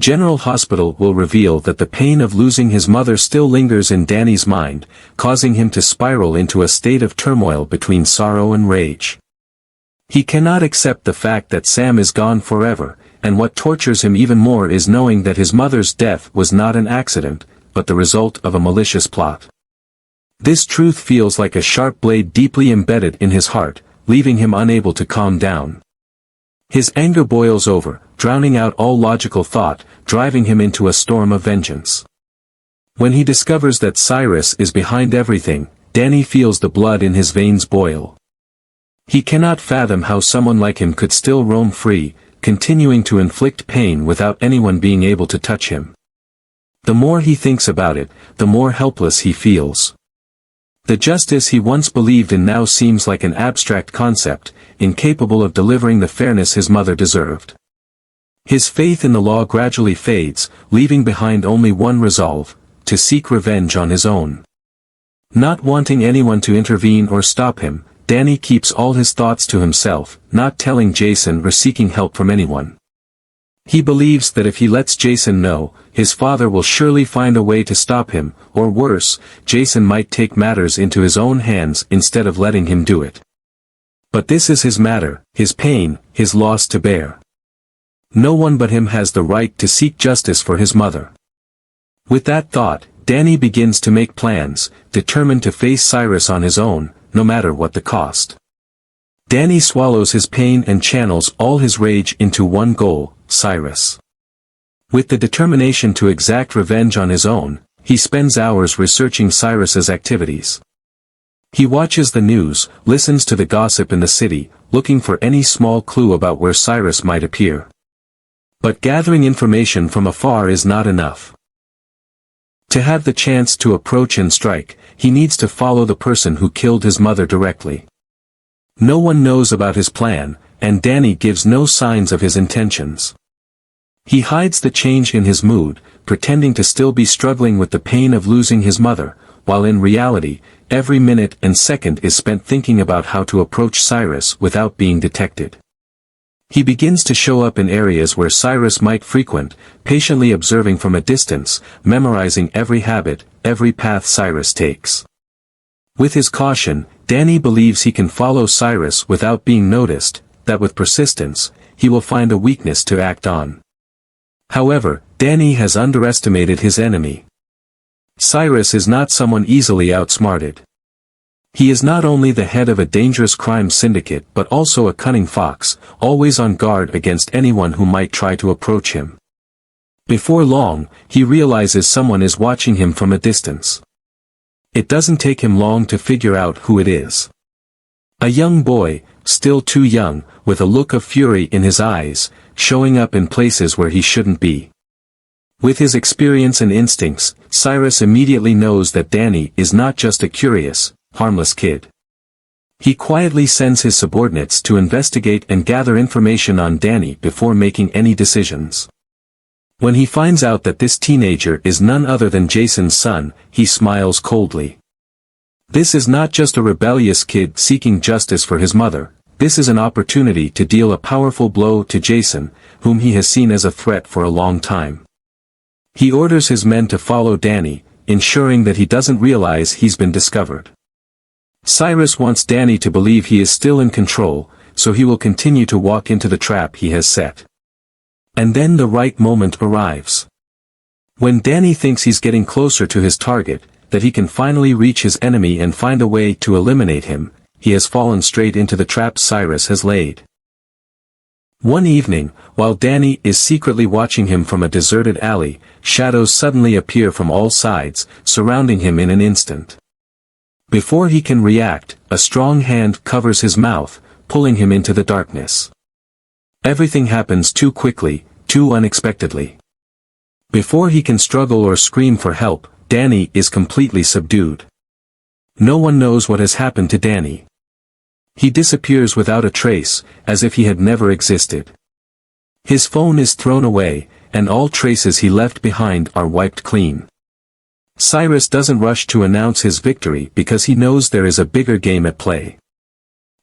General Hospital will reveal that the pain of losing his mother still lingers in Danny's mind, causing him to spiral into a state of turmoil between sorrow and rage. He cannot accept the fact that Sam is gone forever, and what tortures him even more is knowing that his mother's death was not an accident, but the result of a malicious plot. This truth feels like a sharp blade deeply embedded in his heart, leaving him unable to calm down. His anger boils over, drowning out all logical thought, driving him into a storm of vengeance. When he discovers that Cyrus is behind everything, Danny feels the blood in his veins boil. He cannot fathom how someone like him could still roam free, continuing to inflict pain without anyone being able to touch him. The more he thinks about it, the more helpless he feels. The justice he once believed in now seems like an abstract concept, incapable of delivering the fairness his mother deserved. His faith in the law gradually fades, leaving behind only one resolve: to seek revenge on his own. Not wanting anyone to intervene or stop him, Danny keeps all his thoughts to himself, not telling Jason or seeking help from anyone. He believes that if he lets Jason know, his father will surely find a way to stop him, or worse, Jason might take matters into his own hands instead of letting him do it. But this is his matter, his pain, his loss to bear. No one but him has the right to seek justice for his mother. With that thought, Danny begins to make plans, determined to face Cyrus on his own, no matter what the cost. Danny swallows his pain and channels all his rage into one goal: Cyrus. With the determination to exact revenge on his own, he spends hours researching Cyrus's activities. He watches the news, listens to the gossip in the city, looking for any small clue about where Cyrus might appear. But gathering information from afar is not enough. To have the chance to approach and strike, he needs to follow the person who killed his mother directly. No one knows about his plan, and Danny gives no signs of his intentions. He hides the change in his mood, pretending to still be struggling with the pain of losing his mother, while in reality, every minute and second is spent thinking about how to approach Cyrus without being detected. He begins to show up in areas where Cyrus might frequent, patiently observing from a distance, memorizing every habit, every path Cyrus takes. With his caution, Danny believes he can follow Cyrus without being noticed, that with persistence, he will find a weakness to act on. However, Danny has underestimated his enemy. Cyrus is not someone easily outsmarted. He is not only the head of a dangerous crime syndicate but also a cunning fox, always on guard against anyone who might try to approach him. Before long, he realizes someone is watching him from a distance. It doesn't take him long to figure out who it is. A young boy, still too young, with a look of fury in his eyes, showing up in places where he shouldn't be. With his experience and instincts, Cyrus immediately knows that Danny is not just a curious, harmless kid. He quietly sends his subordinates to investigate and gather information on Danny before making any decisions. When he finds out that this teenager is none other than Jason's son, he smiles coldly. This is not just a rebellious kid seeking justice for his mother, this is an opportunity to deal a powerful blow to Jason, whom he has seen as a threat for a long time. He orders his men to follow Danny, ensuring that he doesn't realize he's been discovered. Cyrus wants Danny to believe he is still in control, so he will continue to walk into the trap he has set. And then the right moment arrives. When Danny thinks he's getting closer to his target, that he can finally reach his enemy and find a way to eliminate him, he has fallen straight into the trap Cyrus has laid. One evening, while Danny is secretly watching him from a deserted alley, shadows suddenly appear from all sides, surrounding him in an instant. Before he can react, a strong hand covers his mouth, pulling him into the darkness. Everything happens too quickly, too unexpectedly. Before he can struggle or scream for help, Danny is completely subdued. No one knows what has happened to Danny. He disappears without a trace, as if he had never existed. His phone is thrown away, and all traces he left behind are wiped clean. Cyrus doesn't rush to announce his victory because he knows there is a bigger game at play.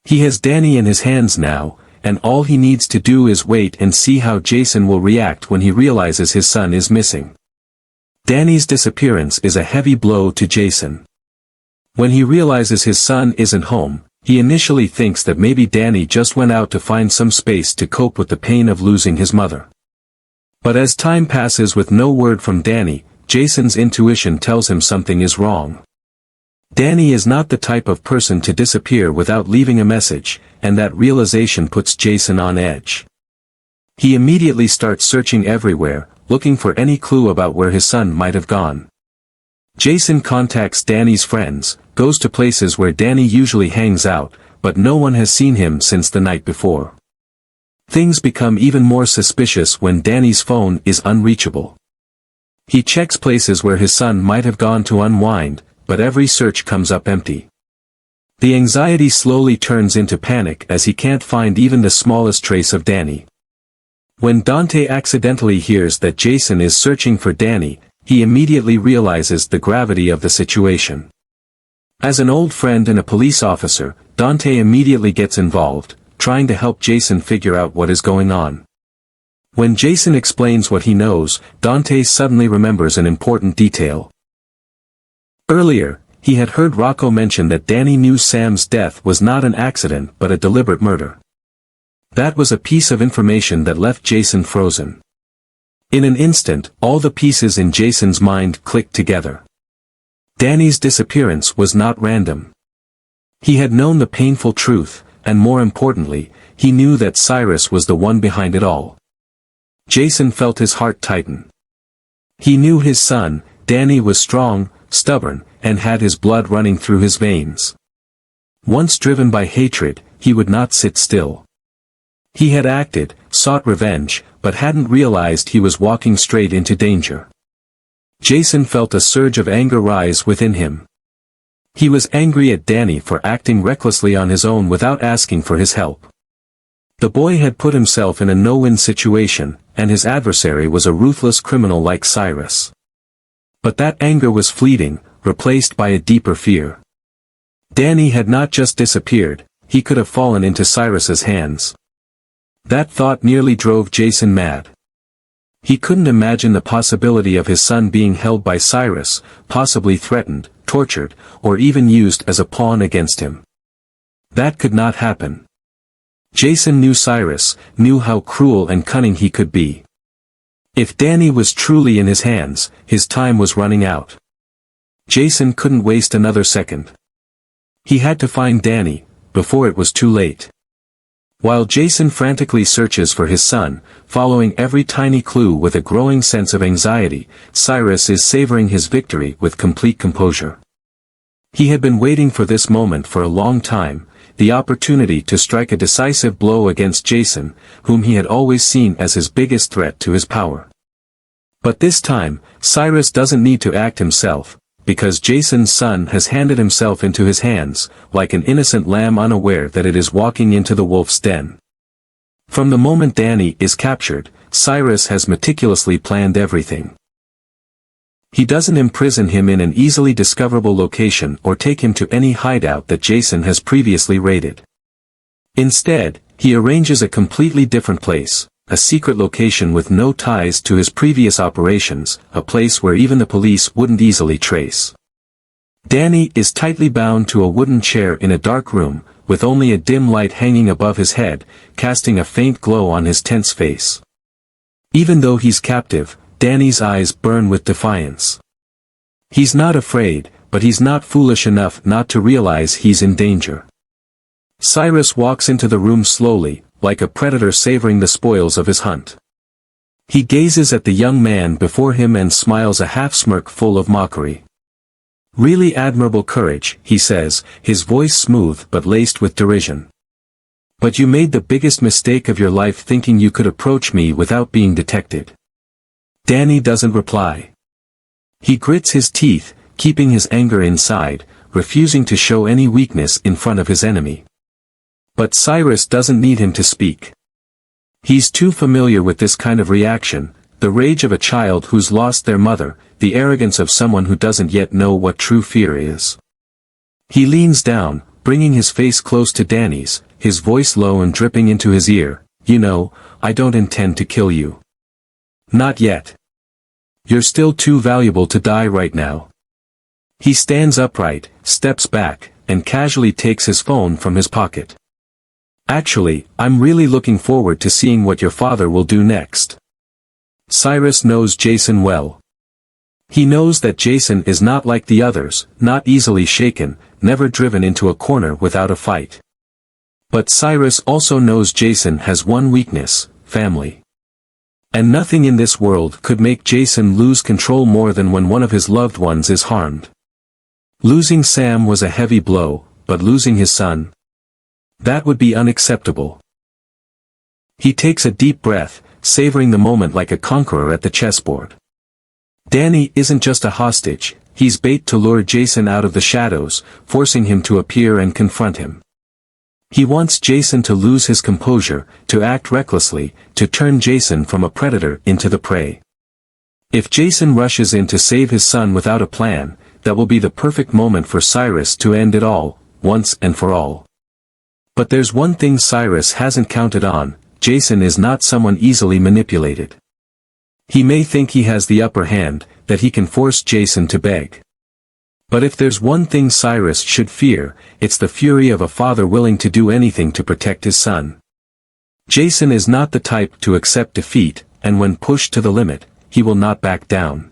He has Danny in his hands now, and all he needs to do is wait and see how Jason will react when he realizes his son is missing. Danny's disappearance is a heavy blow to Jason. When he realizes his son isn't home, he initially thinks that maybe Danny just went out to find some space to cope with the pain of losing his mother. But as time passes with no word from Danny, Jason's intuition tells him something is wrong. Danny is not the type of person to disappear without leaving a message, and that realization puts Jason on edge. He immediately starts searching everywhere, looking for any clue about where his son might have gone. Jason contacts Danny's friends, goes to places where Danny usually hangs out, but no one has seen him since the night before. Things become even more suspicious when Danny's phone is unreachable. He checks places where his son might have gone to unwind, but every search comes up empty. The anxiety slowly turns into panic as he can't find even the smallest trace of Danny. When Dante accidentally hears that Jason is searching for Danny, he immediately realizes the gravity of the situation. As an old friend and a police officer, Dante immediately gets involved, trying to help Jason figure out what is going on. When Jason explains what he knows, Dante suddenly remembers an important detail. Earlier, he had heard Rocco mention that Danny knew Sam's death was not an accident but a deliberate murder. That was a piece of information that left Jason frozen. In an instant, all the pieces in Jason's mind clicked together. Danny's disappearance was not random. He had known the painful truth, and more importantly, he knew that Cyrus was the one behind it all. Jason felt his heart tighten. He knew his son, Danny, was strong, stubborn, and had his blood running through his veins. Once driven by hatred, he would not sit still. He had acted, sought revenge, but hadn't realized he was walking straight into danger. Jason felt a surge of anger rise within him. He was angry at Danny for acting recklessly on his own without asking for his help. The boy had put himself in a no-win situation, and his adversary was a ruthless criminal like Cyrus. But that anger was fleeting, replaced by a deeper fear. Danny had not just disappeared, he could have fallen into Cyrus's hands. That thought nearly drove Jason mad. He couldn't imagine the possibility of his son being held by Cyrus, possibly threatened, tortured, or even used as a pawn against him. That could not happen. Jason knew Cyrus, knew how cruel and cunning he could be. If Danny was truly in his hands, his time was running out. Jason couldn't waste another second. He had to find Danny, before it was too late. While Jason frantically searches for his son, following every tiny clue with a growing sense of anxiety, Cyrus is savoring his victory with complete composure. He had been waiting for this moment for a long time, the opportunity to strike a decisive blow against Jason, whom he had always seen as his biggest threat to his power. But this time, Cyrus doesn't need to act himself, because Jason's son has handed himself into his hands, like an innocent lamb unaware that it is walking into the wolf's den. From the moment Danny is captured, Cyrus has meticulously planned everything. He doesn't imprison him in an easily discoverable location or take him to any hideout that Jason has previously raided. Instead, he arranges a completely different place, a secret location with no ties to his previous operations, a place where even the police wouldn't easily trace. Danny is tightly bound to a wooden chair in a dark room, with only a dim light hanging above his head, casting a faint glow on his tense face. Even though he's captive, Danny's eyes burn with defiance. He's not afraid, but he's not foolish enough not to realize he's in danger. Cyrus walks into the room slowly, like a predator savoring the spoils of his hunt. He gazes at the young man before him and smiles a half-smirk full of mockery. "Really admirable courage," he says, his voice smooth but laced with derision. "But you made the biggest mistake of your life thinking you could approach me without being detected." Danny doesn't reply. He grits his teeth, keeping his anger inside, refusing to show any weakness in front of his enemy. But Cyrus doesn't need him to speak. He's too familiar with this kind of reaction, the rage of a child who's lost their mother, the arrogance of someone who doesn't yet know what true fear is. He leans down, bringing his face close to Danny's, his voice low and dripping into his ear, "You know, I don't intend to kill you. Not yet. You're still too valuable to die right now." He stands upright, steps back, and casually takes his phone from his pocket. "Actually, I'm really looking forward to seeing what your father will do next." Cyrus knows Jason well. He knows that Jason is not like the others, not easily shaken, never driven into a corner without a fight. But Cyrus also knows Jason has one weakness: family. And nothing in this world could make Jason lose control more than when one of his loved ones is harmed. Losing Sam was a heavy blow, but losing his son? That would be unacceptable. He takes a deep breath, savoring the moment like a conqueror at the chessboard. Danny isn't just a hostage, he's bait to lure Jason out of the shadows, forcing him to appear and confront him. He wants Jason to lose his composure, to act recklessly, to turn Jason from a predator into the prey. If Jason rushes in to save his son without a plan, that will be the perfect moment for Cyrus to end it all, once and for all. But there's one thing Cyrus hasn't counted on: Jason is not someone easily manipulated. He may think he has the upper hand, that he can force Jason to beg. But if there's one thing Cyrus should fear, it's the fury of a father willing to do anything to protect his son. Jason is not the type to accept defeat, and when pushed to the limit, he will not back down.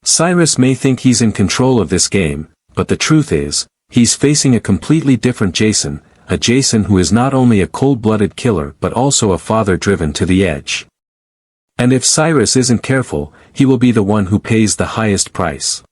Cyrus may think he's in control of this game, but the truth is, he's facing a completely different Jason, a Jason who is not only a cold-blooded killer but also a father driven to the edge. And if Cyrus isn't careful, he will be the one who pays the highest price.